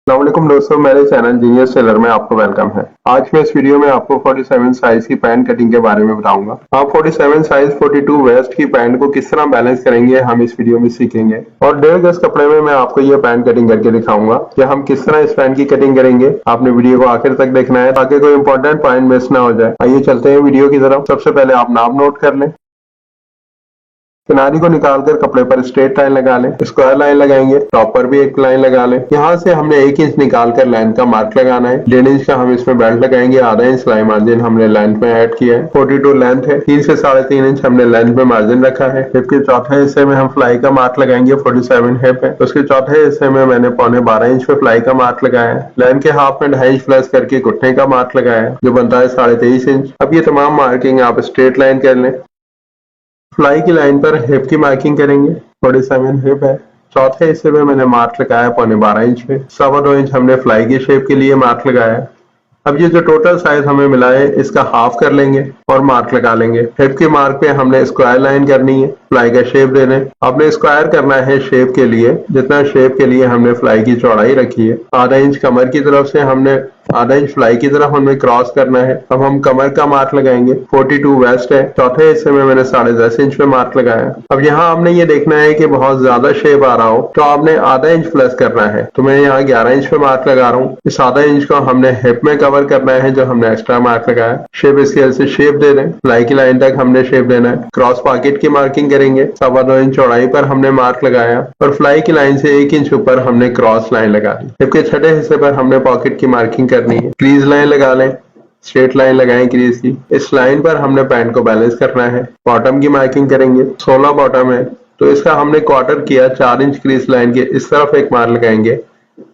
अस्सलामुअलैकुम दोस्तों, मेरे चैनल जीनियस टेलर में आपको वेलकम है। आज मैं इस वीडियो में आपको 47 साइज की पैंट कटिंग के बारे में बताऊंगा। आप 47 साइज 42 वेस्ट की पैंट को किस तरह बैलेंस करेंगे हम इस वीडियो में सीखेंगे। और 1.5 गज कपड़े में मैं आपको ये पैंट कटिंग करके दिखाऊंगा कि हम किस तरह इस पैंट की कटिंग करेंगे। आपने वीडियो को आखिर तक देखना है ताकि कोई इंपॉर्टेंट पॉइंट मिस ना हो जाए। आइए चलते हैं वीडियो की तरफ। सबसे पहले आप नाप नोट कर लें। किनारी को निकालकर कपड़े पर स्ट्रेट लाइन लगा लें। स्क्वायर लाइन लगाएंगे, टॉप पर भी एक लाइन लगा लें। यहाँ से हमने 1 इंच निकालकर लाइन का मार्क लगाना है। 1.5 इंच का हम इसमें बेल्ट लगाएंगे। आधा इंच सिलाई मार्जिन हमने लेंथ में ऐड किया है। 42 लेंथ है। 3 से 3.5 इंच हमने लेंथ में मार्जिन रखा है। हिप के चौथे हिस्से में हम फ्लाई का मार्क लगाएंगे। 47 हिप है, उसके चौथे हिस्से में मैंने 12.25 इंच पे फ्लाई का मार्क लगाया है। लाइन के हाफ में 2.5 इंच प्लस करके घुटने का मार्क लगाया है जो बनता है 23.5 इंच। अब ये तमाम मार्किंग आप स्ट्रेट लाइन कर लें। फ्लाई की लाइन पर हिप की मार्किंग करेंगे। 47 हिप है। चौथे हिस्से में मैंने मार्क लगाया 12.25 इंच पे। 2.25 इंच हमने फ्लाई की शेप के लिए मार्क लगाया। अब ये जो टोटल साइज हमें मिला है इसका हाफ कर लेंगे और मार्क लगा लेंगे। हिप के मार्क पे हमने स्क्वायर लाइन करनी है। फ्लाई का शेप दे दें। आपने स्क्वायर करना है शेप के लिए, जितना शेप के लिए हमने फ्लाई की चौड़ाई रखी है। आधा इंच कमर की तरफ से हमने आधा इंच फ्लाई की तरफ हमें क्रॉस करना है। अब हम कमर का मार्क लगाएंगे। 42 वेस्ट है। चौथे हिस्से में मैंने 10.5 इंच पे मार्क लगाया। अब यहाँ आपने ये देखना है कि बहुत ज्यादा शेप आ रहा हो तो आपने आधा इंच प्लस करना है। तो मैं यहाँ 11 इंच पे मार्क लगा रहा हूँ। इस आधा इंच को हमने हिप में कवर करना है जो हमने एक्स्ट्रा मार्क लगाया। शेप स्केल से शेप दे दें। फ्लाई की लाइन तक हमने शेप देना है। क्रॉस पॉकेट की मार्किंग करेंगे। 2.25 इंच चौड़ाई पर हमने मार्क लगाया और फ्लाई की लाइन से 1 इंच ऊपर हमने क्रॉस लाइन लगा दी। हिप के छठे हिस्से पर हमने पॉकेट की मार्किंग करनी है। क्रीज लाइन लगा लें। स्ट्रेट लाइन लगाएं क्रीज की। इस लाइन पर हमने पैंट को बैलेंस करना है। बॉटम की मार्किंग करेंगे। 16 बॉटम है तो इसका हमने क्वार्टर किया। 4 इंच क्रीज लाइन के इस तरफ एक मार्क लगाएंगे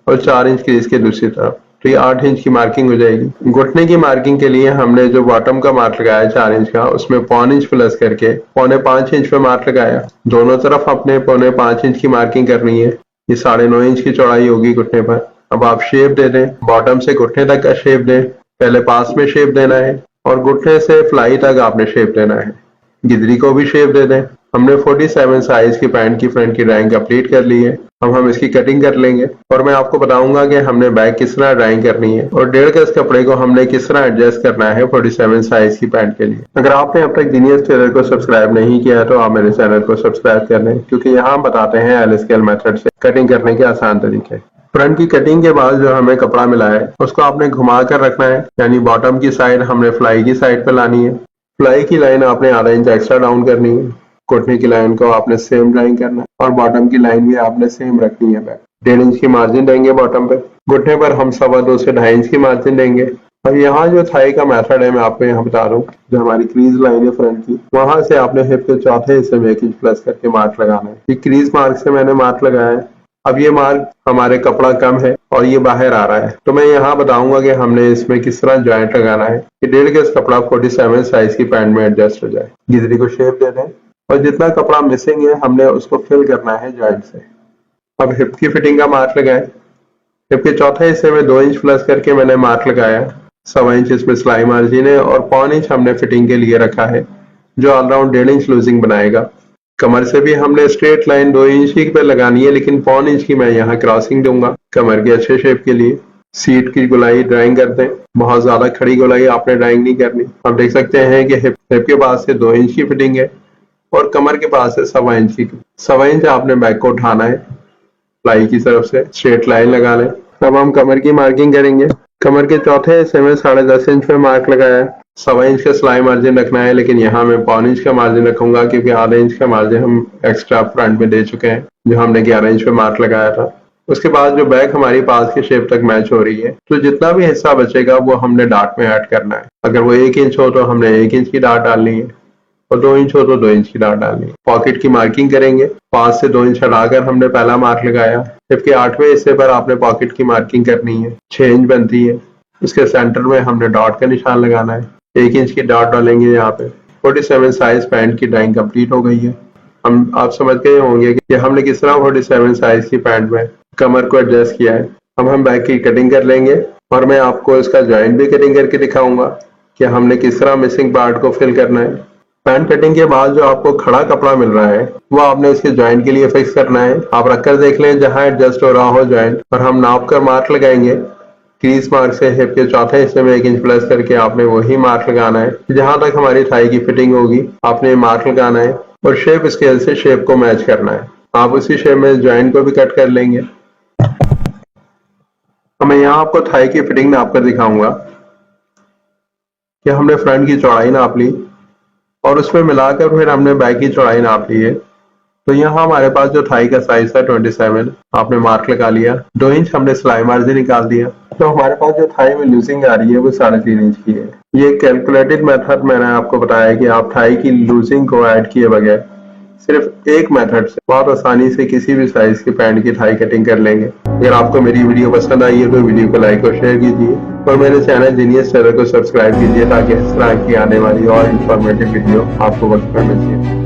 और 4 इंच क्रीज के दूसरी तरफ, तो ये 8 इंच की मार्किंग हो जाएगी। घुटने की मार्किंग के लिए हमने जो बॉटम का मार्क लगाया 4 इंच का, उसमें 1.25 इंच प्लस करके 4.25 इंच पे मार्क लगाया। दोनों तरफ अपने 4.25 इंच की मार्किंग करनी है। ये 9.5 इंच की चौड़ाई होगी घुटने पर। अब आप शेप दे दें। बॉटम से घुटने तक का शेप दें। पहले पास में शेप देना है और घुटने से फ्लाई तक आपने शेप देना है। गिदरी को भी शेप दे दें। हमने 47 साइज की पैंट की फ्रंट की ड्राइंग कंप्लीट कर ली है। अब हम इसकी कटिंग कर लेंगे और मैं आपको बताऊंगा कि हमने बैक किस तरह ड्राइंग करनी है और 1.5 गज कपड़े को हमने किस तरह एडजस्ट करना है 47 साइज की पैंट के लिए। अगर आपने अब तक जीनियस टेलर को सब्सक्राइब नहीं किया है तो आप मेरे चैनल को सब्सक्राइब कर लें, क्योंकि यहाँ बताते हैं एल स्केल मेथड से कटिंग करने के आसान तरीके। फ्रंट की कटिंग के बाद जो हमें कपड़ा मिला है उसको आपने घुमा कर रखना है, यानी बॉटम की साइड हमने फ्लाई की साइड पे लानी है। फ्लाई की लाइन आपने आधा इंच एक्स्ट्रा डाउन करनी है। घुटने की लाइन को आपने सेम ड्राइंग करना है और बॉटम की लाइन भी आपने सेम रखनी है। 1.5 इंच की मार्जिन देंगे बॉटम पे। घुटने पर हम 2.25 से 2.5 इंच की मार्जिन देंगे। और यहाँ जो थाई का मेथड है मैं आपको यहाँ बता रहा हूँ। जो हमारी क्रीज लाइन है फ्रंट की, वहां से आपने हिप के चौथे हिस्से में 1 इंच प्लस करके मार्क लगाना है। ये क्रीज मार्क से मैंने मार्क लगाया है। अब ये मार्क हमारे कपड़ा कम है और ये बाहर आ रहा है, तो मैं यहाँ बताऊंगा कि हमने इसमें किस तरह जॉइंट लगाना है कि 1.5 गज कपड़ा 47 साइज की पैंट में एडजस्ट हो जाए। गिदरी को शेप दे दें और जितना कपड़ा मिसिंग है हमने उसको फिल करना है जॉइंट से। अब हिप की फिटिंग का मार्क लगाएं। हिप के चौथे हिस्से में 2 इंच प्लस करके मैंने मार्क लगाया। 1.25 इंच इसमें सिलाई मार्जिन है और 0.25 इंच हमने फिटिंग के लिए रखा है जो ऑलराउंड 1.5 इंच लूजिंग बनाएगा। कमर से भी हमने स्ट्रेट लाइन 2 इंच की पे लगानी है, लेकिन 0.25 इंच की मैं यहाँ क्रॉसिंग दूंगा कमर के अच्छे शेप के लिए। सीट की गोलाई ड्राइंग करते हैं। बहुत ज्यादा खड़ी गोलाई आपने ड्राइंग नहीं करनी। आप देख सकते हैं कि हिप के पास से 2 इंच की फिटिंग है और कमर के पास से 1.25 इंच की। 1.25 इंच आपने बैक को उठाना है। फ्लाई की तरफ से स्ट्रेट लाइन लगा लें। अब हम कमर की मार्किंग करेंगे। कमर के चौथे हिस्से में 10.5 इंच पे मार्क लगाया है। 1.25 इंच का सिलाई मार्जिन रखना है, लेकिन यहाँ मैं 0.25 इंच का मार्जिन रखूंगा क्योंकि आधा इंच का मार्जिन हम एक्स्ट्रा फ्रंट में दे चुके हैं जो हमने 11 इंच पे मार्क लगाया था। उसके बाद जो बैक हमारी पास की शेप तक मैच हो रही है, तो जितना भी हिस्सा बचेगा वो हमने डार्ट में ऐड करना है। अगर वो 1 इंच हो तो हमने 1 इंच की डार्ट डालनी है और 2 इंच हो तो 2 इंच की डार्ट डालनी है। पॉकेट की मार्किंग करेंगे। पास से 2 इंच हटाकर हमने पहला मार्क लगाया। हिप के 8वें हिस्से पर आपने पॉकेट की मार्किंग करनी है। 6 इंच बनती है। उसके सेंटर में हमने डॉट का निशान लगाना है। 1 इंच की डॉट डालेंगे यहाँ पे। 47 साइज पैंट की ड्राइंग कंप्लीट हो गई है। आप समझ गए होंगे कि हमने किस तरह 47 साइज की पैंट में कमर को एडजस्ट किया है। अब हम बैक की कटिंग कर लेंगे और मैं आपको इसका जॉइंट भी कटिंग करके दिखाऊंगा कि हमने किस तरह मिसिंग पार्ट को फिल करना है। पैंट कटिंग के बाद जो आपको खड़ा कपड़ा मिल रहा है वो आपने इसके जॉइंट के लिए फिक्स करना है। आप रखकर देख लें जहां एडजस्ट हो रहा हो जॉइंट, और हम नाप कर मार्क लगाएंगे। क्रीज मार्क से हिप के चौथे हिस्से में 1 इंच प्लस करके आपने वही मार्क लगाना है। जहां तक हमारी थाई की फिटिंग होगी आपने मार्क लगाना है और शेप स्केल से शेप को मैच करना है। आप उसी शेप में जॉइंट को भी कट कर लेंगे। तो मैं यहाँ आपको थाई की फिटिंग नाप कर दिखाऊंगा कि हमने फ्रंट की चौड़ाई नाप ली और उसमें मिलाकर फिर हमने बैक की चौड़ाई नाप ली है। तो यहाँ हमारे पास जो थाई का साइज था 27, आपने मार्क लगा लिया। 2 इंच हमने सिलाई मार्जिन निकाल दिया। तो हमारे पास जो थाई में लूजिंग आ रही है वो 3.5 इंच की है। ये कैलकुलेटेड मेथड मैंने आपको बताया कि आप थाई की लूजिंग को ऐड किए बगैर सिर्फ एक मेथड से बहुत आसानी से किसी भी साइज की पैंट की थाई कटिंग कर लेंगे। अगर आपको मेरी वीडियो पसंद आई है तो वीडियो को लाइक और शेयर कीजिए और मेरे चैनल जीनियस टेलर को सब्सक्राइब कीजिए ताकि इस तरह की आने वाली और इन्फॉर्मेटिव वीडियो आपको वक्त पर मिल सके।